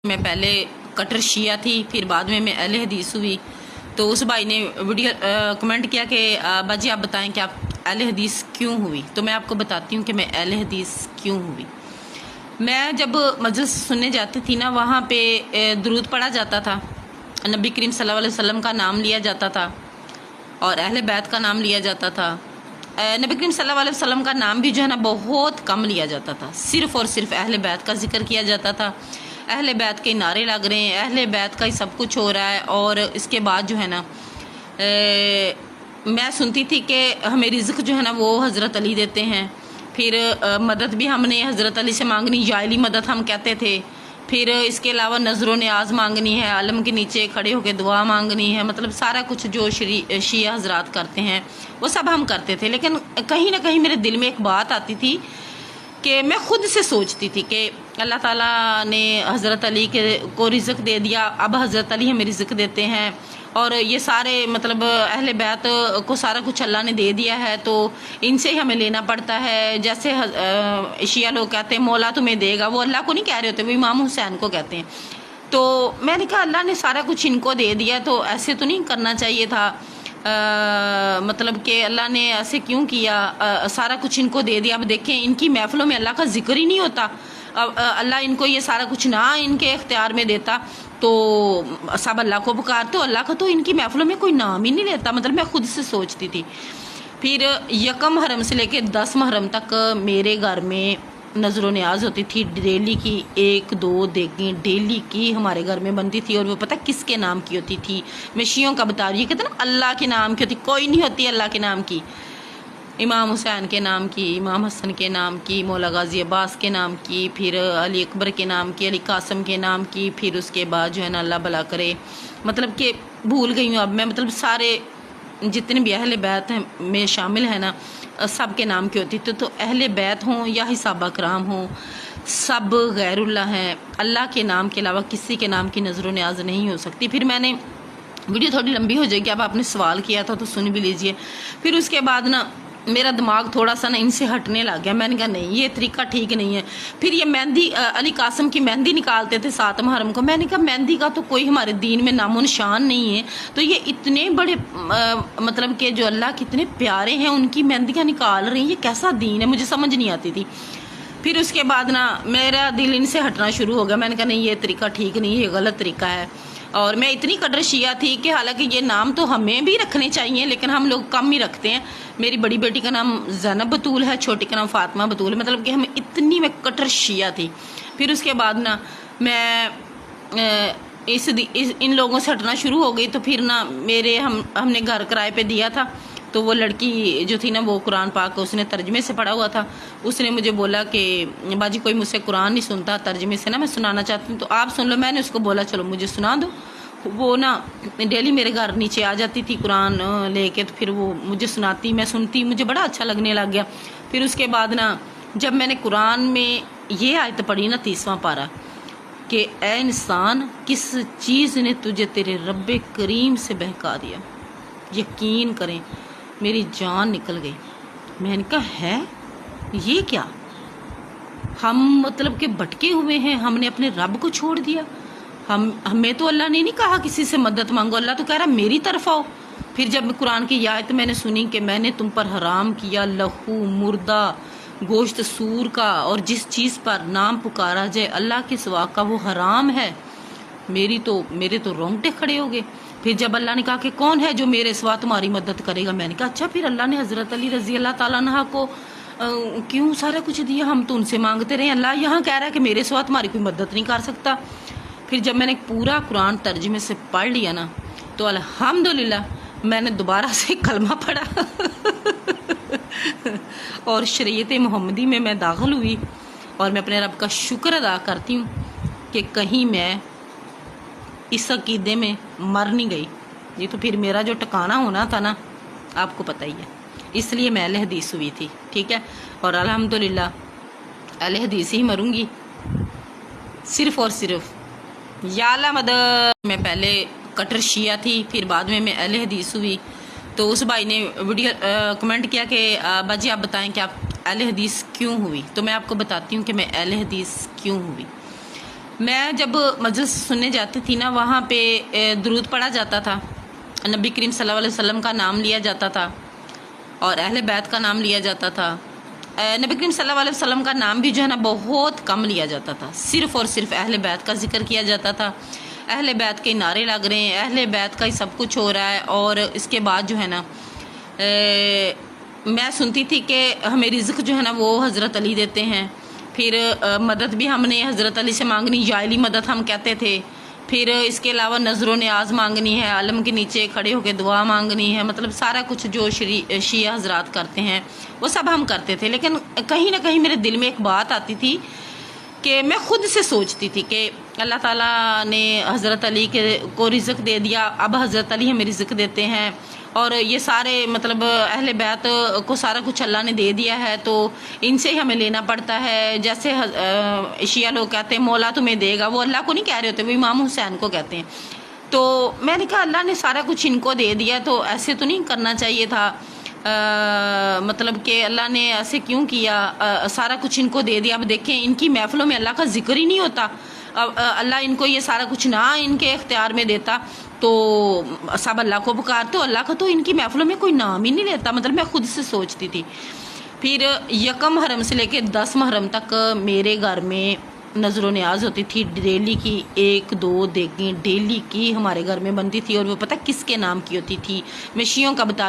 میں پہلے کٹر شیعہ تھی، پھر بعد میں اہل حدیث ہوئی. تو اس بھائی نے ویڈیو کمنٹ کیا کہ باجی آپ بتائیں کہ آپ اہل حدیث کیوں ہوئی. تو میں آپ کو بتاتی ہوں کہ میں اہل حدیث کیوں ہوئی. میں جب مجلس سننے جاتی تھی نا، وہاں پہ درود پڑھا جاتا تھا، نبی کریم صلی اللہ علیہ وسلم کا نام لیا جاتا تھا اور اہل بیت کا نام لیا جاتا تھا. نبی کریم صلی اللہ علیہ وسلم کا نام بھی جو ہے نا بہت کم لیا جاتا تھا، صرف اور صرف اہل بیت کا ذکر کیا جاتا تھا. اہل بیت کے نعرے لگ رہے ہیں، اہل بیت کا ہی سب کچھ ہو رہا ہے. اور اس کے بعد جو ہے نا میں سنتی تھی کہ ہمیں رزق جو ہے نا وہ حضرت علی دیتے ہیں. پھر مدد بھی ہم نے حضرت علی سے مانگنی، جائلی مدد ہم کہتے تھے. پھر اس کے علاوہ نظر و نیاز مانگنی ہے، علم کے نیچے کھڑے ہو کے دعا مانگنی ہے. مطلب سارا کچھ جو شیعہ حضرات کرتے ہیں وہ سب ہم کرتے تھے. لیکن کہیں نہ کہیں میرے دل میں ایک بات آتی تھی کہ میں خود سے سوچتی تھی کہ اللہ تعالیٰ نے حضرت علی کو رزق دے دیا، اب حضرت علی ہمیں رزق دیتے ہیں، اور یہ سارے مطلب اہل بیت کو سارا کچھ اللہ نے دے دیا ہے، تو ان سے ہی ہمیں لینا پڑتا ہے. جیسے شیعہ لوگ کہتے ہیں مولا تمہیں دے گا، وہ اللہ کو نہیں کہہ رہے ہوتے، وہ امام حسین کو کہتے ہیں. تو میں نے کہا اللہ نے سارا کچھ ان کو دے دیا تو ایسے تو نہیں کرنا چاہیے تھا. مطلب کہ اللہ نے ایسے کیوں کیا، سارا کچھ ان کو دے دیا. اب دیکھیں ان کی محفلوں میں اللہ کا ذکر ہی نہیں ہوتا. اللہ ان کو یہ سارا کچھ نہ ان کے اختیار میں دیتا تو سب اللہ کو پکارتے، تو اللہ کا تو ان کی محفلوں میں کوئی نام ہی نہیں لیتا. مطلب میں خود سے سوچتی تھی. پھر یکم محرم سے لے کے 10 محرم تک میرے گھر میں نظر و نیاز ہوتی تھی. ڈیلی کی 1-2 دیگیں ڈیلی کی ہمارے گھر میں بنتی تھی. اور وہ پتہ کس کے نام کی ہوتی تھی؟ میں شیعوں کا بتا رہی ہوں، کہتے نا اللہ کے نام کی ہوتی، کوئی نہیں ہوتی اللہ کے نام کی. امام حسین کے نام کی، امام حسن کے نام کی، مولا غازی عباس کے نام کی، پھر علی اکبر کے نام کی، علی قاسم کے نام کی. پھر اس کے بعد جو ہے نا اللہ بھلا کرے، مطلب کہ بھول گئی ہوں اب میں، مطلب سارے جتنے بھی اہل بیت ہیں میں شامل ہیں نا سب کے نام کی ہوتی تھی. تو اہل بیت ہوں یا صحابہ کرام ہوں، سب غیر اللہ ہیں. اللہ کے نام کے علاوہ کسی کے نام کی نظر و نیاز نہیں ہو سکتی. پھر میں نے ویڈیو تھوڑی لمبی ہو جائے گی، اب آپ نے سوال کیا تھا تو سن بھی لیجئے. پھر اس کے بعد نا میرا دماغ تھوڑا سا نا ان سے ہٹنے لگ گیا. میں نے کہا نہیں یہ طریقہ ٹھیک نہیں ہے. پھر یہ مہندی، علی قاسم کی مہندی نکالتے تھے 7 محرم کو. میں نے کہا مہندی کا تو کوئی ہمارے دین میں نام و نشان نہیں ہے، تو یہ اتنے بڑے مطلب کہ جو اللہ کتنے پیارے ہیں ان کی مہندیاں نکال رہی ہیں، یہ کیسا دین ہے؟ مجھے سمجھ نہیں آتی تھی. پھر اس کے بعد نا میرا دل ان سے ہٹنا شروع ہو گیا. میں نے کہا نہیں یہ طریقہ ٹھیک نہیں، یہ غلط طریقہ ہے. اور میں اتنی کڈر شیعہ تھی کہ حالانکہ یہ نام تو ہمیں بھی رکھنے چاہیے لیکن ہم لوگ کم ہی رکھتے ہیں. میری بڑی بیٹی کا نام زینب بطول ہے، چھوٹی کا نام فاطمہ بطول ہے. مطلب کہ ہم اتنی میں کٹر شیعہ تھی. پھر اس کے بعد نا میں ان لوگوں سے ہٹنا شروع ہو گئی. تو پھر نا میرے ہم نے گھر کرائے پہ دیا تھا، تو وہ لڑکی جو تھی نا وہ قرآن پاک اس نے ترجمے سے پڑھا ہوا تھا. اس نے مجھے بولا کہ باجی کوئی مجھ سے قرآن نہیں سنتا ترجمے سے نا، میں سنانا چاہتی ہوں تو آپ سن لو. میں نے اس کو بولا چلو مجھے سنا دو. وہ نا ڈیلی میرے گھر نیچے آ جاتی تھی قرآن لے کے، تو پھر وہ مجھے سناتی، میں سنتی، مجھے بڑا اچھا لگنے لگ گیا. پھر اس کے بعد نا جب میں نے قرآن میں یہ آیت پڑھی نا 30واں پارہ کہ اے انسان کس چیز نے تجھے تیرے رب کریم سے بہکا دیا، یقین کریں میری جان نکل گئی. میں نے کہا ہے یہ کیا؟ ہم مطلب کہ بھٹکے ہوئے ہیں، ہم نے اپنے رب کو چھوڑ دیا. ہمیں تو اللہ نے نہیں کہا کسی سے مدد مانگو، اللہ تو کہہ رہا میری طرف آؤ. پھر جب قرآن کی آیت میں نے سنی کہ میں نے تم پر حرام کیا لہو، مردہ، گوشت سور کا، اور جس چیز پر نام پکارا جائے اللہ کے سوا کا وہ حرام ہے، میرے تو رونگٹے کھڑے ہو گئے. پھر جب اللہ نے کہا کہ کون ہے جو میرے سوا تمہاری مدد کرے گا، میں نے کہا اچھا پھر اللہ نے حضرت علی رضی اللہ تعالیٰ عنہ کو کیوں سارا کچھ دیا؟ ہم تو ان سے مانگتے رہے، اللہ یہاں کہہ رہا ہے کہ میرے سوا تمہاری کوئی مدد نہیں کر سکتا. پھر جب میں نے پورا قرآن ترجمے سے پڑھ لیا نا تو الحمدللہ میں نے دوبارہ سے کلمہ پڑھا اور شریعت محمدی میں داخل ہوئی. اور میں اپنے رب کا شکر ادا کرتی ہوں کہ کہیں میں اس عقیدے میں مر نہیں گئی. یہ تو پھر میرا جو ٹکانا ہونا تھا نا آپ کو پتہ ہی ہے، اس لیے میں اہل حدیث ہوئی تھی. ٹھیک ہے، اور الحمدللہ اہل حدیث ہی مروں گی، صرف اور صرف یا اللہ مدد. میں پہلے کٹر شیعہ تھی، پھر بعد میں اہل حدیث ہوئی. تو اس بھائی نے ویڈیو کمنٹ کیا کہ باجی آپ بتائیں کہ آپ اہل حدیث کیوں ہوئی. تو میں آپ کو بتاتی ہوں کہ میں اہل حدیث کیوں ہوئی. میں جب مجلس سننے جاتی تھی نا، وہاں پہ درود پڑھا جاتا تھا، نبی کریم صلی اللہ علیہ وسلم کا نام لیا جاتا تھا اور اہل بیت کا نام لیا جاتا تھا۔ نبی کریم صلی اللہ علیہ وسلم کا نام بھی جو ہے نا بہت کم لیا جاتا تھا، صرف اور صرف اہل بیت کا ذکر کیا جاتا تھا۔ اہل بیت کے نعرے لگ رہے ہیں، اہل بیت کا ہی سب کچھ ہو رہا ہے۔ اور اس کے بعد جو ہے نا میں سنتی تھی کہ ہمیں رزق جو ہے نا وہ حضرت علی دیتے ہیں، پھر مدد بھی ہم نے حضرت علی سے مانگنی، جاہلی مدد ہم کہتے تھے۔ پھر اس کے علاوہ نظر و نیاز مانگنی ہے، علم کے نیچے کھڑے ہو کے دعا مانگنی ہے، مطلب سارا کچھ جو شیعہ حضرات کرتے ہیں وہ سب ہم کرتے تھے۔ لیکن کہیں نہ کہیں میرے دل میں ایک بات آتی تھی کہ میں خود سے سوچتی تھی کہ اللہ تعالیٰ نے حضرت علی کو رزق دے دیا، اب حضرت علی ہمیں رزق دیتے ہیں، اور یہ سارے مطلب اہل بیت کو سارا کچھ اللہ نے دے دیا ہے، تو ان سے ہی ہمیں لینا پڑتا ہے۔ جیسے شیعہ لوگ کہتے ہیں مولا تمہیں دے گا، وہ اللہ کو نہیں کہہ رہے ہوتے، وہ امام حسین کو کہتے ہیں۔ تو میں نے کہا اللہ نے سارا کچھ ان کو دے دیا، تو ایسے تو نہیں کرنا چاہیے تھا، مطلب کہ اللہ نے ایسے کیوں کیا، سارا کچھ ان کو دے دیا۔ اب دیکھیں ان کی محفلوں میں اللہ کا ذکر ہی نہیں ہوتا، اللہ ان کو یہ سارا کچھ نہ ان کے اختیار میں دیتا تو سب اللہ کو پکارتے، تو اللہ کا تو ان کی محفلوں میں کوئی نام ہی نہیں لیتا۔ مطلب میں خود سے سوچتی تھی۔ پھر یکم محرم سے لے کے 10 محرم تک میرے گھر میں نظر و نیاز ہوتی تھی، ڈیلی کی 1-2 دیگیں ڈیلی کی ہمارے گھر میں بنتی تھی، اور وہ پتہ کس کے نام کی ہوتی تھی، میں شیعوں کا بتا رہی ہوں۔